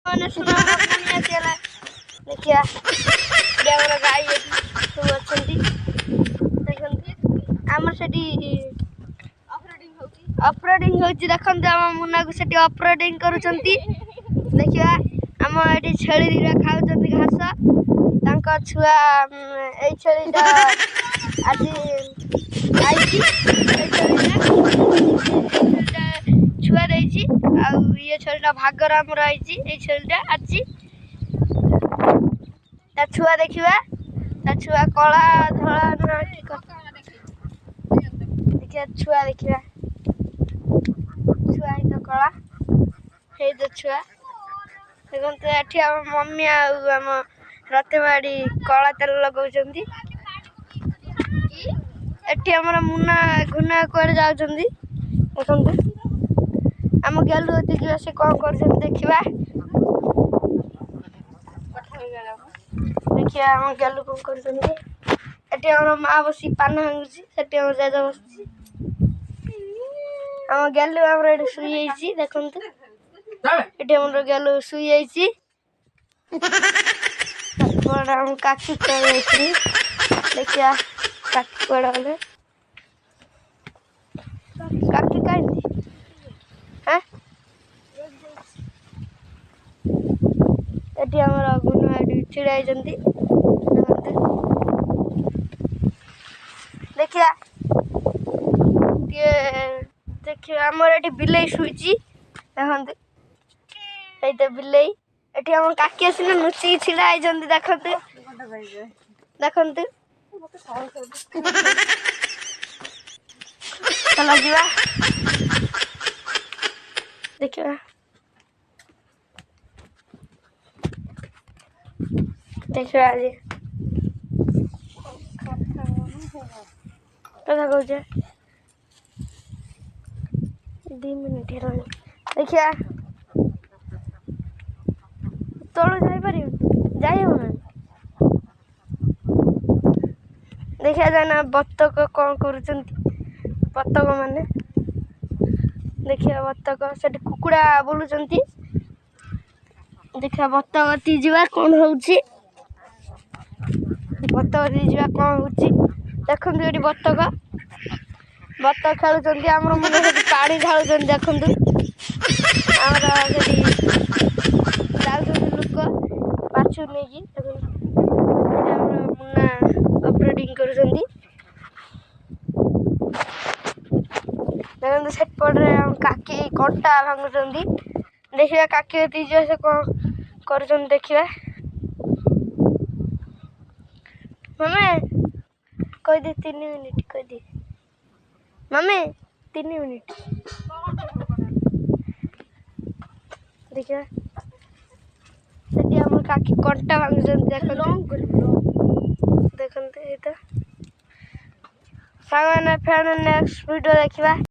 मैंने सुना पुनिया चला देखिया देवर गाई सब अच्छी देखते आमर से ऑपरेटिंग होची देखते आम मुन्ना को से ऑपरेटिंग करूछंती देखिया आम एटी छेली दिरा खाउछंती घास तांका छुआ ए छेलीटा आज आईची ए छेलीटा छुआ देइची आ ये छेलीटा भागर आमर आईची ए छेलीटा आची ता छुआ देखिबा ता छुआ कला धला ना की देखिया छुआ देखिबा छुआ ही तो कला हे तो छुआ देखते एठी हम मम्मी आम रतबाड़ी कला तेल लगाउछंती एठी हमर मुन्ना घुना कुआडे जाउछंती देखते आम गेलु देखिबा से कोन करछन देखिबा देखिया हम गेलु कोन करछंती एठी हमर मां बसी पान हांगुची सेठी हमर जाजा बसची हम गेलु हमर एठी सुई आइची देखते एठी हमर गेलु सुई आइची पर हम काकी करैछि देखिया काकी पड़ले काकी काई हैं एठी हमर गुना एठी छिड़ाई जंती देखिया देखिया हमर एठी बिलाई सुईची देखते एते बिलाई एठी हम काकी आसिना नुची छिड़ाई जंती देखते देखते चला जीवा देखिए देखिए आज कथा कहूचे 2 मिनिट रही देखिए तलू जाई ना देखिया जाना बत्तक कौन करुचंती बत्तक माने देखिया बत्तक सेठी कुकुड़ा बोलुचंती देखिया बत्तक तीजिबा कौन होउची बत्तक तीजिबा कौन होउची देखंतु एठी बत्तक बत्तक खेलुचंती हमर मने सेठी पानी ढालुचंती देखंतु हमर सेठी जाउचंती लोक पाछु नेकी हमर मुन्ना ऑपरेटिंग करूचंती देखंतु सेट पड़े हम काकी कंटा भांगुचंती देखिबा काकी तीजिबा से कोन करूचंती देखिबा मम्मी कह दे 3 मिनिट कह दे मम्मी 3 मिनिट देखिबा सेठी हम काकी कंटा भांगुचंती देखंतु एटा सागने फेर नेक्स्ट वीडियो देखिबा।